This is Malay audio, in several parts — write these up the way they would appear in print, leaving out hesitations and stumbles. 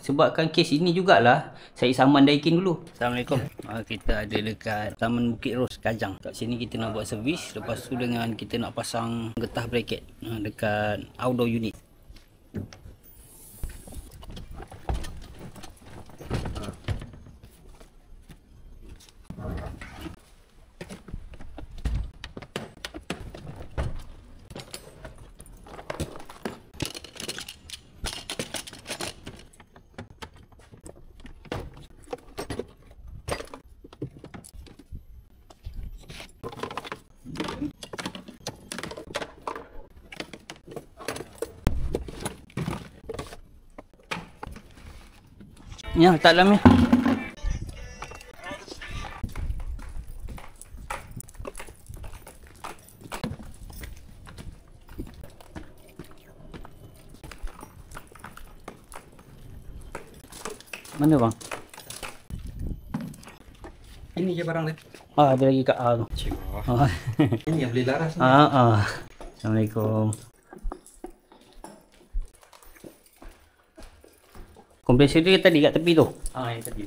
Sebabkan kes ini jugalah saya saman Daikin dulu. Assalamualaikum. Kita ada dekat Taman Bukit Ros, Kajang. Kat sini kita nak buat servis. Lepas tu dengan kita nak pasang getah bracket dekat outdoor unit. Ya, tak dalam ni. Mana bang? Ini je barang dia. Ada lagi kat A tu. Ini yang boleh laras ni. Assalamualaikum. Kompresor dia tadi kat tepi tu. Yang tadi.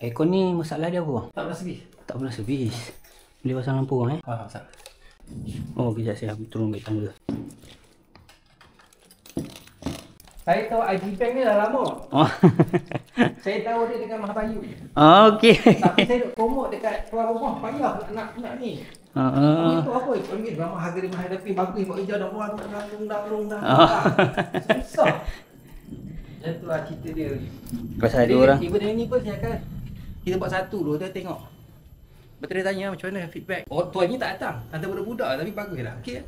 Aircon ni masalah dia apa bang? Tak pernah servis. Tak pernah servis. Boleh pasang lampu bang Pasal. Oh, kejap saya turun ke tangga. Saya tahu IG Bank ni dah lama. Saya tahu dia dekat Mahabayu. Okey. Tapi saya duk promote dekat tuan rumah. Payah nak ni. Itu apa? Panggil ramah harga dia menghadapi bagus. Buat hijau dah buat. Susah. Macam tu lah cerita dia. Pasal ada orang. Tiba ni pun saya akan. Kita buat satu dulu. Dia tengok. Betul dia tanya macam mana feedback. Oh, tuan ni tak datang. Hantar budak-budak tapi bagus lah. Okey.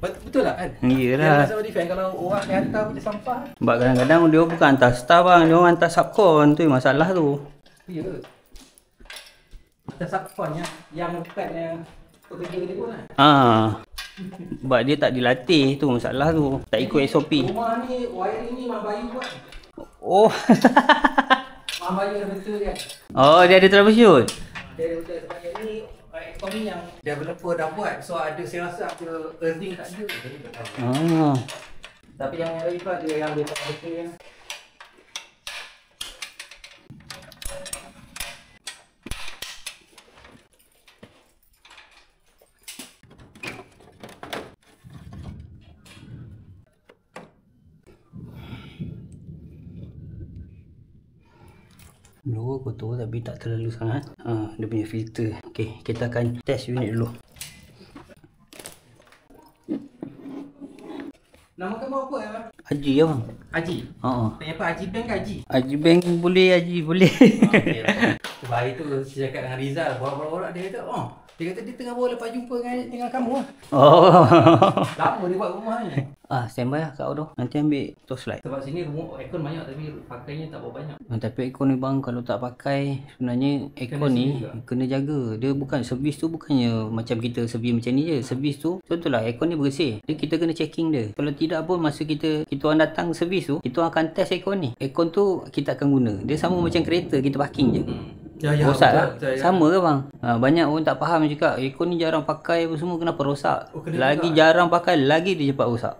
Betul lah kan? Iyalah. Yang defend kalau orang dia hantar punya sampah. Sebab kadang-kadang dia bukan hantar staff bang. Dia orang hantar subcon. Tu masalah tu. Ya. Hantar subcon yang bukan yang pekerja dia pun kan? Sebab dia tak dilatih tu masalah tu. Tak ikut SOP. Rumah ni, wiring ni Mak Bayu buat. Oh. Mak Bayu dah betul kan? Oh, dia ada troubleshoot. Dia ada betul sebab yang ni aircon ni yang developer dah buat. So ada saya rasa ada earthing tak ada. Jadi tak tahu. Tapi yang lain tu ada yang dia tak betul yang Blower kotor tapi tak terlalu sangat. Dia punya filter. Okey, kita akan test unit dulu. nama kamu apa ya? Haji ya bang? Haji? Tanya apa? Haji Bank ke Haji? Haji Bank boleh, Haji boleh. Sebab hari tu saya cakap dengan Rizal, borak-borak dia kata, dia kata dia tengah bawa lepas jumpa dengan kamu lah. Lama dia buat rumah ni. Standby lah kat outdoor. Nanti ambil torchlight. Sebab sini rumah aircon banyak tapi pakainya tak berapa banyak. Tapi aircon ni bang, kalau tak pakai, sebenarnya aircon ni kena jaga. Dia bukan, servis tu bukannya macam kita servis macam ni je. Servis tu, contohlah aircon ni bersih. Kita kena checking dia. Kalau tidak pun masa kita orang datang servis tu, kita akan test aircon ni. Aircon tu kita akan guna. Dia sama macam kereta, kita parking je. Rosak lah. Sama ke bang? Banyak orang tak faham cakap aircon ni jarang pakai apa semua, kenapa rosak? Lagi jarang pakai, lagi dia cepat rosak.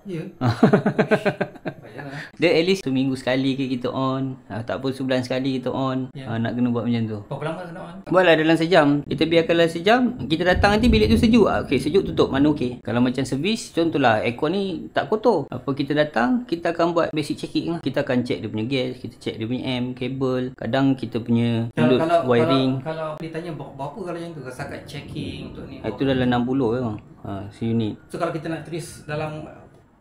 Dia at least seminggu sekali ke kita on, tak pun sebulan sekali kita on. Nak kena buat macam tu. Berapa lama kena on? Buatlah dalam sejam. Kita biarkanlah sejam. Kita datang nanti bilik tu sejuk. Okey, sejuk tutup. Mana okey. Kalau macam servis, contohlah aircon ni tak kotor. Apa kita datang, kita akan buat basic checking lah. Kita akan check dia punya gas, kita check dia punya amp, kabel. Kadang kita punya wiring. Kalau ditanya berapa kalau yang tu rasakan checking untuk ni? Itu dalam 60 je bang. Unit. So kalau kita nak tulis dalam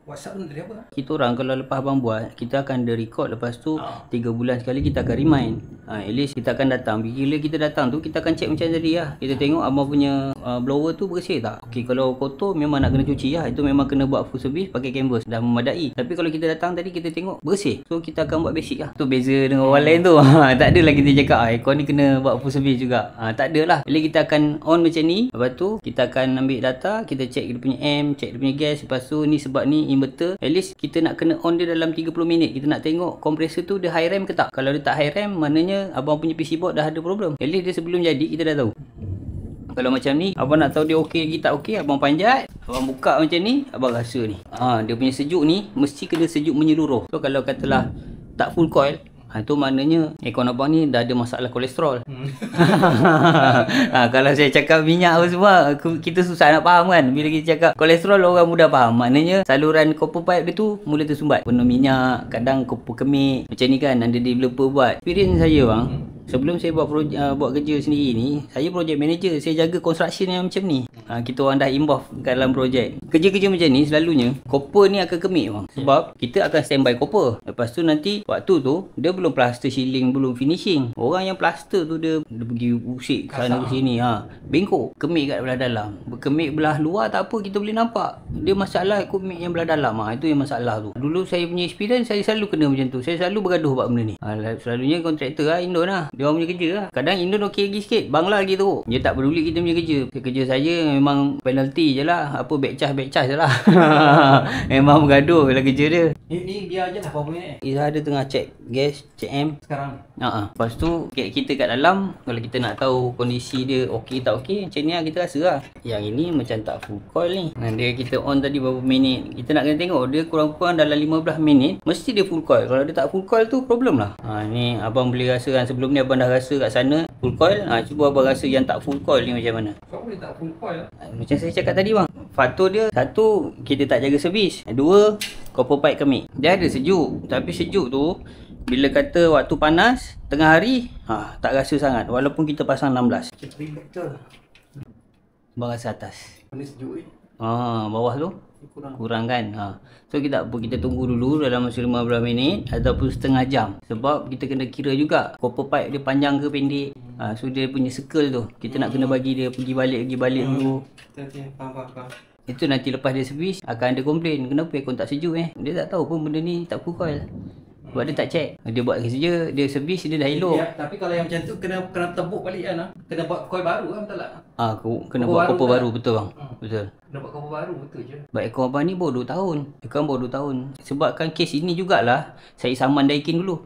WhatsApp pun dari apa? Kita orang kalau lepas abang buat, kita akan ada record, lepas tu 3 bulan sekali kita akan remind. At least kita akan datang. Bila kita datang tu, kita akan check macam tadi lah. Kita tengok abang punya blower tu bersih tak. Okey, kalau kotor memang nak kena cuci lah. Itu memang kena buat full service pakai canvas, dah memadai. Tapi kalau kita datang tadi, kita tengok bersih, so kita akan buat basic lah. Tu beza dengan orang lain tu. Tak adalah kita cakap aircon ni kena buat full service juga. Tak adalah. Bila kita akan on macam ni, lepas tu kita akan ambil data, kita check dia punya amp, check dia punya gas. Lepas tu ni sebab ni inverter, at least kita nak kena on dia dalam 30 minit. Kita nak tengok kompresor tu dia high RAM ke tak. Kalau dia tak high RAM, maknanya abang punya PC board dah ada problem. At least dia sebelum jadi kita dah tahu. Kalau macam ni, abang nak tahu dia okey lagi tak okey, abang panjat, abang buka macam ni, abang rasa ni. Dia punya sejuk ni mesti kena sejuk menyeluruh. So kalau katalah tak full coil, tu maknanya aircon abang ni dah ada masalah kolesterol. Kalau saya cakap minyak apa semua, kita susah nak faham kan. Bila kita cakap kolesterol, orang mudah faham. Maknanya saluran copper pipe dia tu mula tersumbat, penuh minyak, kadang copper kemik. Macam ni kan, ada developer buat. Experience saya bang, sebelum saya buat kerja sendiri ni, saya project manager, saya jaga construction yang macam ni. Kita orang dah involve dalam projek. Kerja-kerja macam ni selalunya copper ni akan kemik bang. Sebab kita akan standby copper. Lepas tu nanti waktu tu dia belum plaster ceiling, belum finishing. Orang yang plaster tu dia pergi usik ke sana ke sini, bengkok, kemik kat belah dalam. Berkemik belah luar tak apa, kita boleh nampak. Dia masalah kemik yang belah dalam. Itu yang masalah tu. Dulu saya punya experience, saya selalu kena macam tu. Saya selalu bergaduh buat benda ni. Selalunya kontraktor Indon dia orang punya kerja lah. Kadang Indon okey lagi sikit, Bangla lagi teruk. Dia tak peduli kita punya kerja. Kerja saya memang penalty je lah. Apa back charge je lah. Memang bergaduh bila kerja dia. Ni biar je lah berapa minit. Izzah ada tengah check gas, check M Sekarang lepas tu kita kat dalam, kalau kita nak tahu kondisi dia okey tak okey, macam ni lah kita rasa lah. Yang ini macam tak full coil ni. Dia kita on tadi berapa minit, kita nak kena tengok dia kurang-kurang dalam 15 minit mesti dia full coil. Kalau dia tak full coil tu problem lah. Ni abang boleh rasa kan. Sebelum ni abang dah rasa kat sana full coil. Cuba abang rasa yang tak full coil ni macam mana. kau boleh tak full coil Macam saya cakap tadi bang, faktor dia, satu, kita tak jaga servis. Dua, copper pipe kemik. Dia ada sejuk, tapi sejuk tu bila kata waktu panas tengah hari, tak rasa sangat walaupun kita pasang 16. betul. Abang rasa atas. Panas sejuk Bawah tu kurang kan. So kita tunggu dulu dalam masa 15 minit ataupun setengah jam. Sebab kita kena kira juga copper pipe dia panjang ke pendek. So dia punya circle tu kita nak kena bagi dia pergi balik dulu. Okey, faham. Itu nanti lepas dia servis akan ada komplain, kenapa aircon tak sejuk Dia tak tahu pun benda ni tak full coil. Sebab dia tak check. Dia buat kerja, dia servis, dia dah elok. Tapi kalau yang macam tu kena tebuk balik kan. Kena buat coil baru kan, betul tak? Kena buat copper baru, betul bang. Betul. Kena buat copper baru, betul je. Sebab aircon abang ni baru 2 tahun. Aircon baru 2 tahun. Sebabkan kes ini jugalah saya saman Daikin dulu.